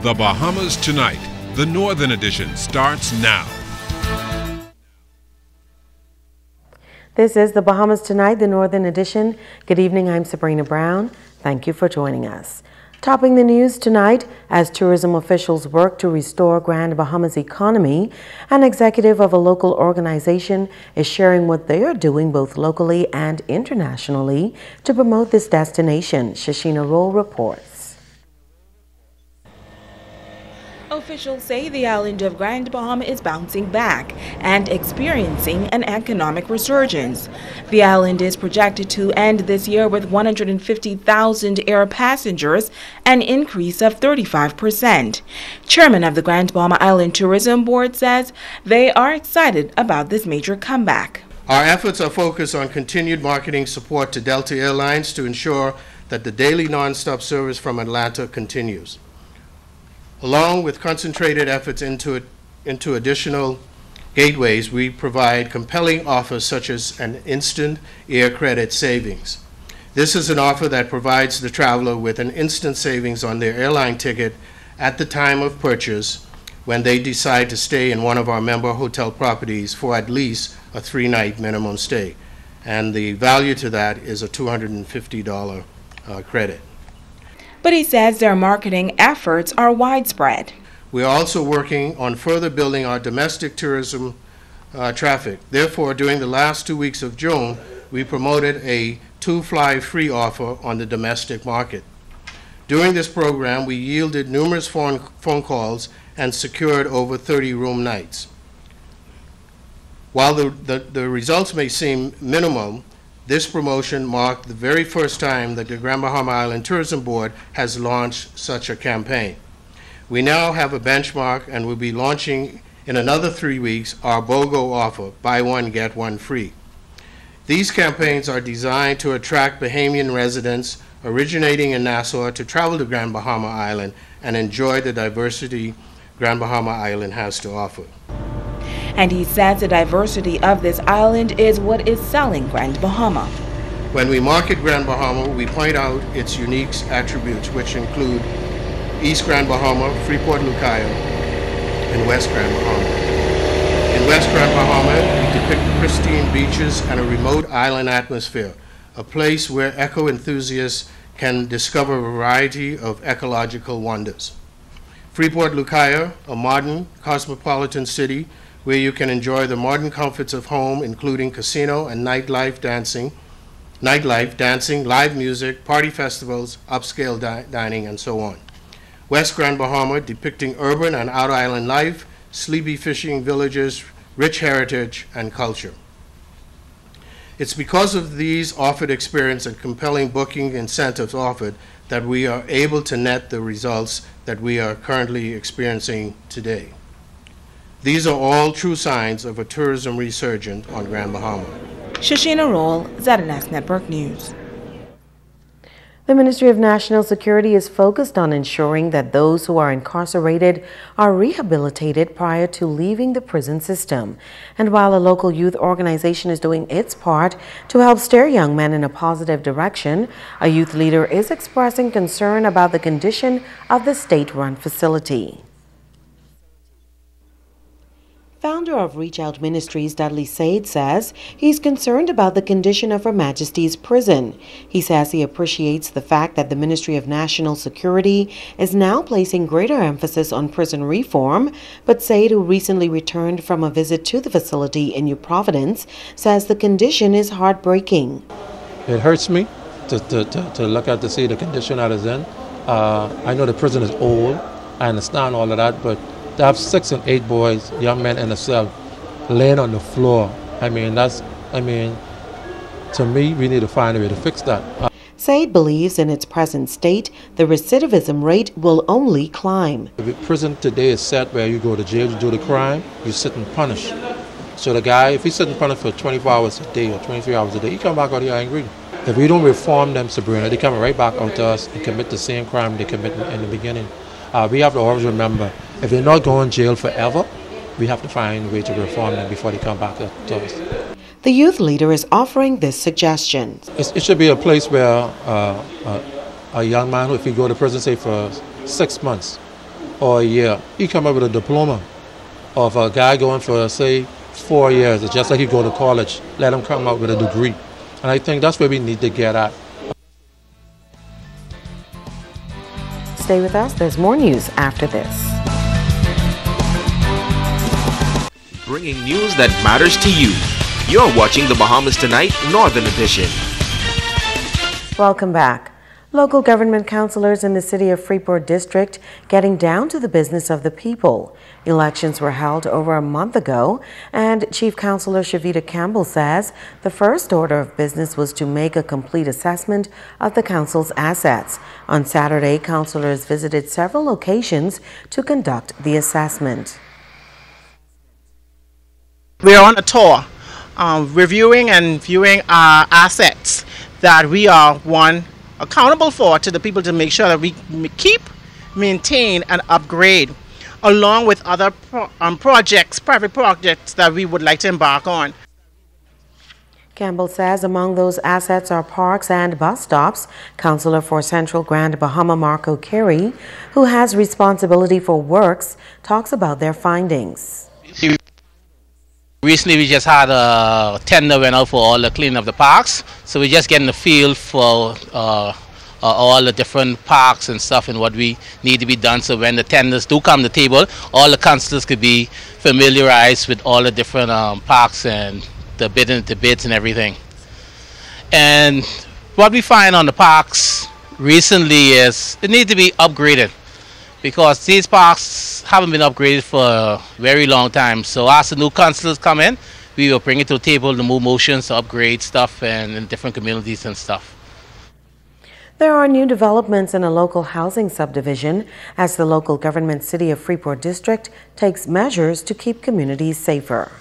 The Bahamas Tonight, the Northern Edition, starts now. This is The Bahamas Tonight, the Northern Edition. Good evening, I'm Sabrina Brown. Thank you for joining us. Topping the news tonight, as tourism officials work to restore Grand Bahama's economy, an executive of a local organization is sharing what they are doing both locally and internationally to promote this destination. Shashina Roll reports. Officials say the island of Grand Bahama is bouncing back and experiencing an economic resurgence. The island is projected to end this year with 150,000 air passengers, an increase of 35%. Chairman of the Grand Bahama Island Tourism Board says they are excited about this major comeback. Our efforts are focused on continued marketing support to Delta Airlines to ensure that the daily nonstop service from Atlanta continues. Along with concentrated efforts into additional gateways, we provide compelling offers such as an instant air credit savings. This is an offer that provides the traveler with an instant savings on their airline ticket at the time of purchase when they decide to stay in one of our member hotel properties for at least a 3-night minimum stay. And the value to that is a $250 credit. But he says their marketing efforts are widespread. We are also working on further building our domestic tourism traffic. Therefore, during the last 2 weeks of June, we promoted a 2-fly free offer on the domestic market. During this program, we yielded numerous phone calls and secured over 30 room nights. While the results may seem minimal, this promotion marked the very first time that the Grand Bahama Island Tourism Board has launched such a campaign. We now have a benchmark and will be launching in another 3 weeks our BOGO offer, buy one, get one free. These campaigns are designed to attract Bahamian residents originating in Nassau to travel to Grand Bahama Island and enjoy the diversity Grand Bahama Island has to offer. And he says the diversity of this island is what is selling Grand Bahama. When we market Grand Bahama, we point out its unique attributes, which include East Grand Bahama, Freeport, Lucayo, and West Grand Bahama. In West Grand Bahama, we depict pristine beaches and a remote island atmosphere, a place where eco enthusiasts can discover a variety of ecological wonders. Freeport, Lucayo, a modern cosmopolitan city where you can enjoy the modern comforts of home, including casino and nightlife, dancing, live music, party festivals, upscale dining, and so on. West Grand Bahama, depicting urban and outer island life, sleepy fishing villages, rich heritage, and culture. It's because of these offered experience and compelling booking incentives offered that we are able to net the results that we are currently experiencing today. These are all true signs of a tourism resurgence on Grand Bahama. Shashina Roll, ZNS Network News. The Ministry of National Security is focused on ensuring that those who are incarcerated are rehabilitated prior to leaving the prison system. And while a local youth organization is doing its part to help steer young men in a positive direction, a youth leader is expressing concern about the condition of the state-run facility. Founder of Reach Out Ministries, Dudley Said, says he's concerned about the condition of Her Majesty's prison. He says he appreciates the fact that the Ministry of National Security is now placing greater emphasis on prison reform, but Said, who recently returned from a visit to the facility in New Providence, says the condition is heartbreaking. It hurts me to look at to see the condition that is in. I know the prison is old, I understand all of that, but to have 6 and 8 boys, young men in a cell, laying on the floor, to me, we need to find a way to fix that. Said believes in its present state, the recidivism rate will only climb. The prison today is set where you go to jail, you do the crime, you sit and punish. So the guy, if he's sitting punished for 24 hours a day or 23 hours a day, he come back out here angry. If we don't reform them, Sabrina, they come right back out to us and commit the same crime they committed in the beginning. We have to always remember, if they're not going to jail forever, we have to find a way to reform them before they come back to us. The youth leader is offering this suggestion. It should be a place where a young man, if he go to prison, say for 6 months, or a year. You come up with a diploma. Or if a guy going for, say, 4 years, it's just like you go to college, let him come up with a degree. And I think that's where we need to get at. Stay with us. There's more news after this. Bringing news that matters to you. You're watching the Bahamas Tonight Northern Edition. Welcome back. Local government councilors in the city of Freeport District getting down to the business of the people. Elections were held over a month ago, and Chief Councilor Shavita Campbell says the first order of business was to make a complete assessment of the council's assets. On Saturday, councilors visited several locations to conduct the assessment. We're on a tour, reviewing and viewing our assets that we are, one, accountable for to the people to make sure that we keep, maintain, and upgrade, along with other projects, private projects that we would like to embark on. Campbell says among those assets are parks and bus stops. Councillor for Central Grand Bahama, Marco Carey, who has responsibility for works, talks about their findings. Recently, we just had a tender went out for all the cleaning of the parks, so we're just getting the feel for all the different parks and stuff and what we need to be done. So when the tenders do come to the table, all the councillors could be familiarized with all the different parks and the bids and everything. And what we find on the parks recently is it needs to be upgraded, because these parks haven't been upgraded for a very long time. So as the new councillors come in, we will bring it to the table to move motions to upgrade stuff and in different communities and stuff. There are new developments in a local housing subdivision as the local government city of Freeport District takes measures to keep communities safer.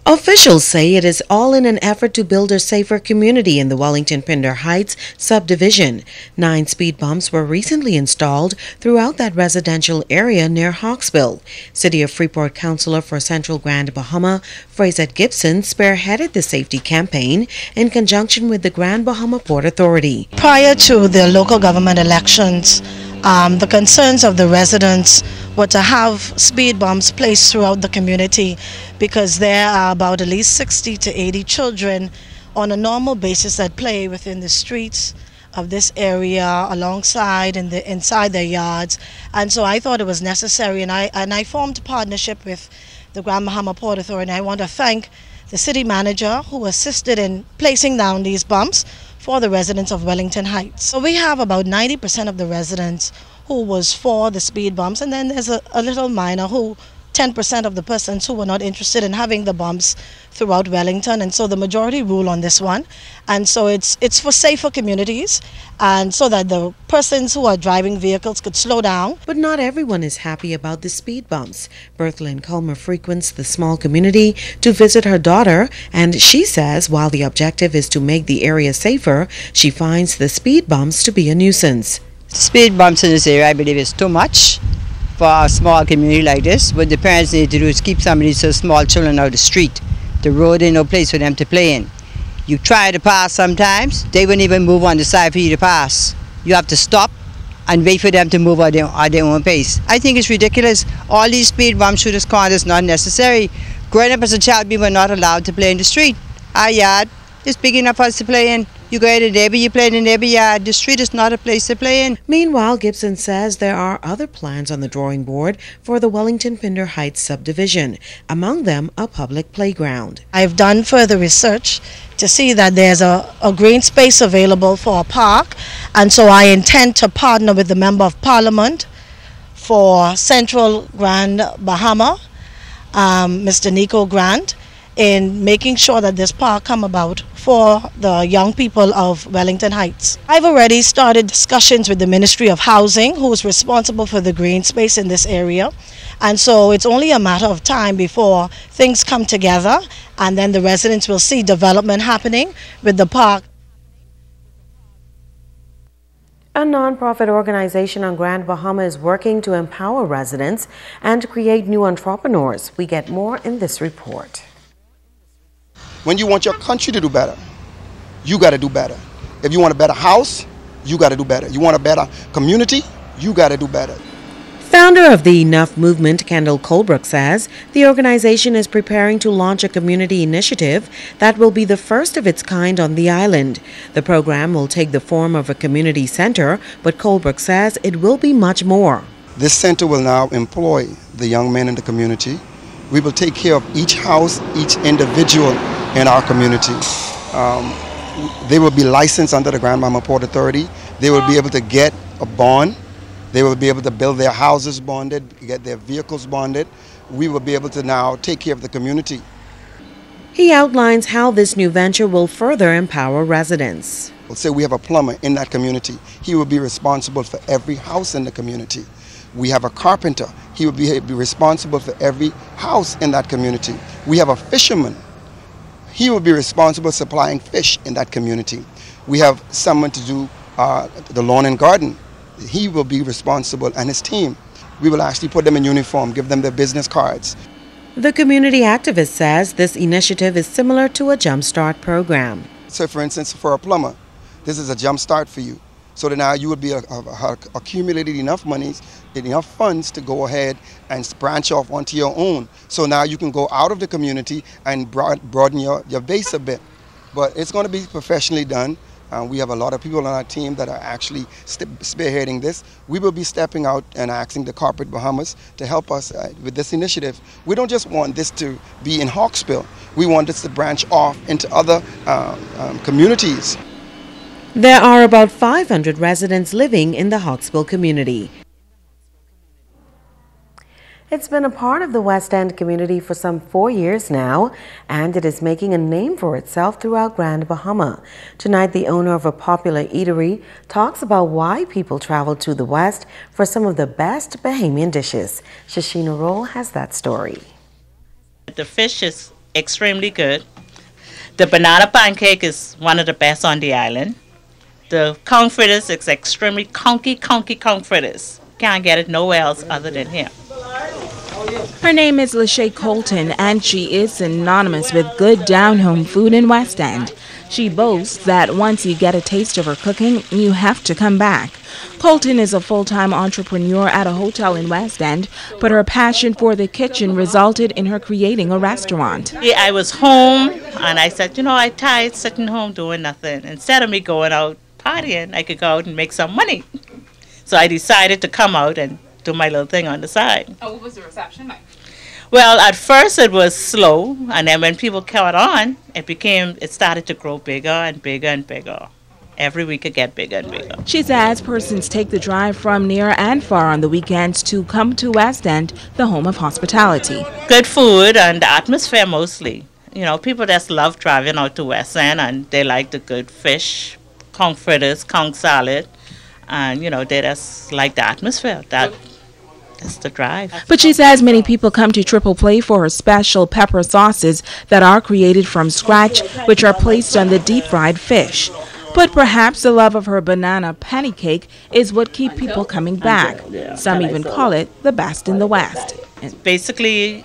Officials say it is all in an effort to build a safer community in the Wellington-Pinder Heights subdivision. 9 speed bumps were recently installed throughout that residential area near Hawksville. City of Freeport Councilor for Central Grand Bahama, Fraser Gibson, spearheaded the safety campaign in conjunction with the Grand Bahama Port Authority. Prior to the local government elections, the concerns of the residents were to have speed bumps placed throughout the community, because there are about at least 60 to 80 children on a normal basis that play within the streets of this area, alongside and inside their yards. And so I thought it was necessary, and I formed a partnership with the Grand Bahama Port Authority. And I want to thank the city manager who assisted in placing down these bumps for the residents of Wellington Heights. So we have about 90% of the residents who was for the speed bumps, and then there's a little minor who 10% of the persons who were not interested in having the bumps throughout Wellington, and so the majority rule on this one. And so it's for safer communities, and so that the persons who are driving vehicles could slow down. But not everyone is happy about the speed bumps. Berthlyn Culmer frequents the small community to visit her daughter, and she says while the objective is to make the area safer, she finds the speed bumps to be a nuisance. Speed bumps in this area, I believe, is too much for a small community like this. What the parents need to do is keep some of these so small children out of the street. The road ain't no place for them to play in. You try to pass sometimes, they wouldn't even move on the side for you to pass. You have to stop and wait for them to move at their own pace. I think it's ridiculous. All these speed bumps through this corner is not necessary. Growing up as a child, we were not allowed to play in the street. Our yard is big enough for us to play in. You go to the neighbor, you play in the neighbor yard. The street is not a place to play in. Meanwhile, Gibson says there are other plans on the drawing board for the Wellington-Pinder Heights subdivision, among them a public playground. I've done further research to see that there's a green space available for a park, and so I intend to partner with the Member of Parliament for Central Grand Bahama, Mr. Nico Grant, in making sure that this park come about for the young people of Wellington Heights. I've already started discussions with the Ministry of Housing, who is responsible for the green space in this area. And so it's only a matter of time before things come together, and then the residents will see development happening with the park. A nonprofit organization on Grand Bahama is working to empower residents and create new entrepreneurs. We get more in this report. When you want your country to do better, you got to do better. If you want a better house, you got to do better. You want a better community, You got to do better. Founder of the Enough movement, Kendall Colebrook, says the organization is preparing to launch a community initiative that will be the first of its kind on the island. The program will take the form of a community center, but Colebrook says it will be much more. This center will now employ the young men in the community. We will take care of each house, each individual in our community. They will be licensed under the Grand Bahama Port Authority. They will be able to get a bond. They will be able to build their houses bonded, get their vehicles bonded. We will be able to now take care of the community. He outlines how this new venture will further empower residents. Let's say we have a plumber in that community. He will be responsible for every house in the community. We have a carpenter. He will be responsible for every house in that community. We have a fisherman. He will be responsible for supplying fish in that community. We have someone to do the lawn and garden. He will be responsible, and his team. We will actually put them in uniform, give them their business cards. The community activist says this initiative is similar to a Jump Start program. So for instance, for a plumber, this is a jump start for you. So that now you will be accumulated enough monies, enough funds to go ahead and branch off onto your own. So now you can go out of the community and broaden your base a bit. But it's going to be professionally done. We have a lot of people on our team that are actually spearheading this. We will be stepping out and asking the corporate Bahamas to help us with this initiative. We don't just want this to be in Hawksbill. We want this to branch off into other communities. There are about 500 residents living in the Hawksbill community. It's been a part of the West End community for some 4 years now, and it is making a name for itself throughout Grand Bahama. Tonight, the owner of a popular eatery talks about why people travel to the West for some of the best Bahamian dishes. Shashina Roll has that story. The fish is extremely good. The banana pancake is one of the best on the island. The conch fritters is extremely conch fritters. Can't get it nowhere else other than here. Her name is Lesha Colton, and she is synonymous with good down-home food in West End. She boasts that once you get a taste of her cooking, you have to come back. Colton is a full-time entrepreneur at a hotel in West End, but her passion for the kitchen resulted in her creating a restaurant. I was home, and I said, I'm tired sitting home doing nothing. Instead of me going out partying, I could go out and make some money. So I decided to come out and do my little thing on the side. Oh, what was the reception like? Well, at first it was slow, and then when people caught on, it started to grow bigger and bigger and bigger. Every week it get bigger and bigger. She says persons take the drive from near and far on the weekends to come to West End, the home of hospitality. Good food and the atmosphere mostly. People just love driving out to West End, and they like the good fish, conch fritters, conch salad, and they just like the atmosphere. That's the drive. But she says many people come to Triple Play for her special pepper sauces that are created from scratch, which are placed on the deep-fried fish. But perhaps the love of her banana pancake is what keeps people coming back. Some even call it the best in the West. It's basically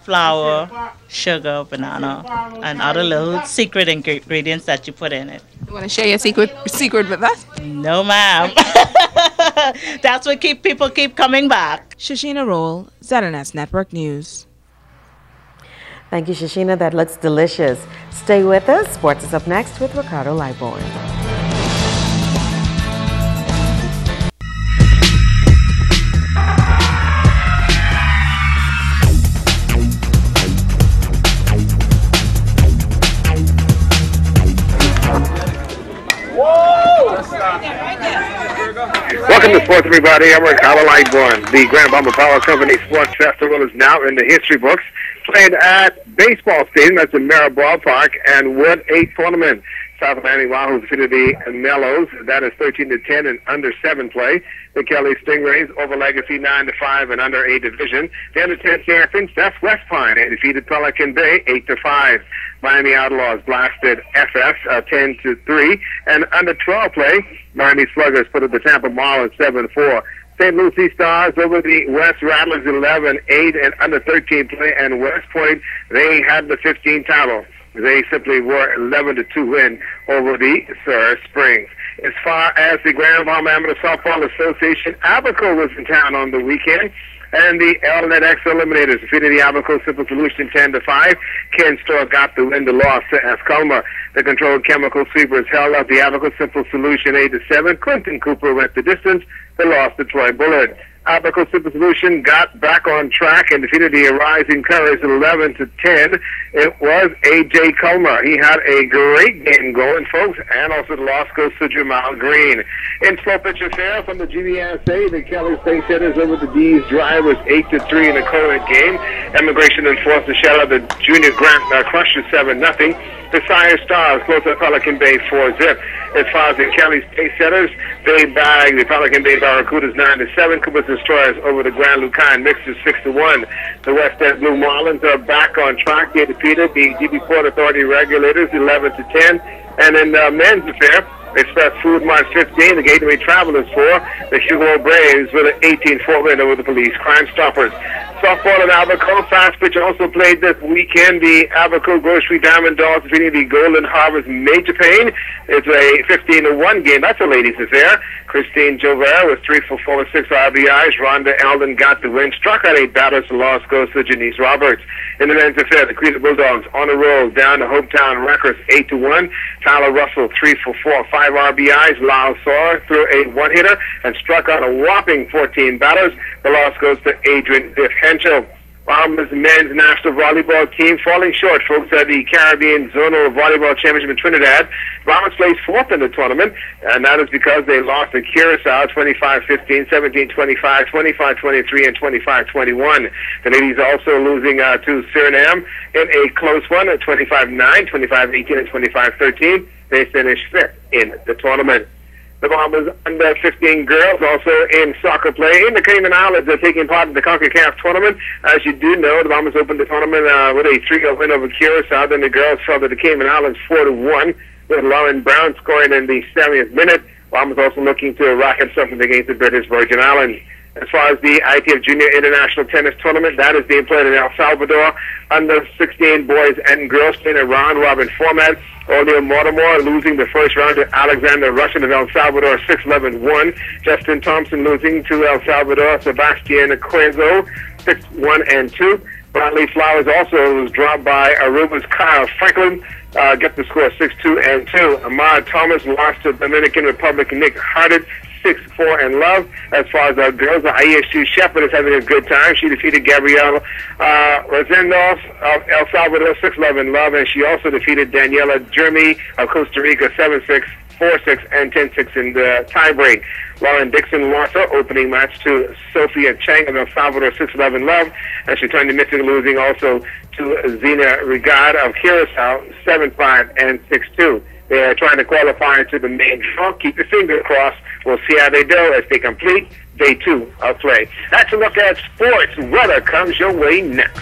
flour, sugar, banana, and other little secret ingredients that you put in it. You want to share your secret with us? No, ma'am. That's what people keep coming back. Shashina Roll, ZNS Network News. Thank you, Shashina. That looks delicious. Stay with us. Sports is up next with Ricardo Liborn. Welcome to sports, everybody. I'm Ricardo Liborn. The Grand Bahama Power Company Sports Festival is now in the history books. Played at Baseball Stadium, that's in Merrill Ballpark, and Wood 8 tournament. South Miami Wahoo defeated the Mellows. That is 13-10 and under 7 play. The Kelly Stingrays over Legacy 9-5 and under 8 division. The under 10 champions, that's West Pine. They defeated Pelican Bay 8-5. Miami Outlaws blasted FS 10-3. And under 12 play, Miami Sluggers put up the Tampa Marlins 7-4. St. Lucie Stars over the West Rattlers 11-8 and under 13 play. And West Point, they had the 15 title. They simply were 11-2 win over the Surrey Springs. As far as the Grand Bahama Amateur Softball Association, Abaco was in town on the weekend, and the ELNET X Eliminators defeated the Abaco Simple Solution 10-5. Ken Storr got the win, the loss to Escalma. The Controlled Chemical Sweepers held up the Abaco Simple Solution 8-7. Clinton Cooper went the distance. They lost to Troy Bullard. Abaco Simple Solution got back on track and defeated the Rising Colors 11-10. It was A.J. Culmer. He had a great game going, folks, and also the loss goes to Jamal Green. In slow pitch affair from the GBSA, the Kelly State Setters over the D's Drivers 8-3 in a Kodak game. Immigration enforced the shell of the Junior Grant Crusher 7-0. The Sire Stars close to Pelican Bay 4-zip. As far as the Kelly State Setters, they bagged the Pelican Bay Barracudas 9-7. Cooper's Destroyers over the Grand Lucane Mixers 6-1. The West End Blue Marlins are back on track. They defeated the GB Port Authority Regulators 11-10. And in men's affair, Express Food Mart 15, the Gateway Travelers 4, the Hugo Braves with an 18-4 win over the Police Crime Stoppers. Softball in Abaco, fast pitch also played this weekend. The Abaco Grocery Diamond Dogs defeating the Golden Harvest Major Payne. It's a 15-1 game. That's a ladies' affair. Christine Jover with 3 for 4 with 6 RBIs. Rhonda Alden got the win. Struck out 8 batters. The loss goes to Janice Roberts. In the men's affair, the Queen Bulldogs on a roll down to Hometown Records 8-1. Tyler Russell 3 for 4, 5 RBIs. Lyle Saw threw a 1-hitter and struck out a whopping 14 batters. The loss goes to Adrian Diffhencho. Bahamas men's national volleyball team falling short, folks, at the Caribbean Zonal Volleyball Championship in Trinidad. Bahamas placed 4th in the tournament, and that is because they lost to Curacao 25-15, 17-25, 25-23, and 25-21. The ladies also losing to Suriname in a close one at 25-9, 25-18, and 25-13. They finished 5th in the tournament. The Bahamas under-15 girls also in soccer play in the Cayman Islands are taking part in the CONCACAF tournament. As you do know, the Bahamas opened the tournament with a 3-0 win over Curacao. Then the girls fell to the Cayman Islands 4-1, with Lauren Brown scoring in the 70th minute. Bahamas also looking to rack up something against the British Virgin Islands. As far as the ITF Junior International Tennis Tournament, that is being played in El Salvador. Under-16 boys and girls playing a round-robin format. O'Neal Mortimer losing the first round to Alexander Rushin of El Salvador 6-11-1. Justin Thompson losing to El Salvador Sebastian Quezo 6-1-2. Bradley Flowers also was dropped by Aruba's Kyle Franklin. Get the score 6-2-2. Ahmad Thomas lost to Dominican Republic Nick Hardt 6-4 in love. As far as our girls, Aisha Shepard is having a good time. She defeated Gabrielle Rosendos of El Salvador 6-11 love, and she also defeated Daniela Jeremy of Costa Rica 7-6, 4-6, and 10-6 in the tiebreak. Lauren Dixon lost her opening match to Sophia Chang of El Salvador 6-11 love, and she turned to missing, losing also to Zena Rigad of Curacao 7-5 and 6-2. They are trying to qualify to the main draw. Keep your fingers crossed. We'll see how they do as they complete day 2 of play. That's a look at sports. Weather comes your way next.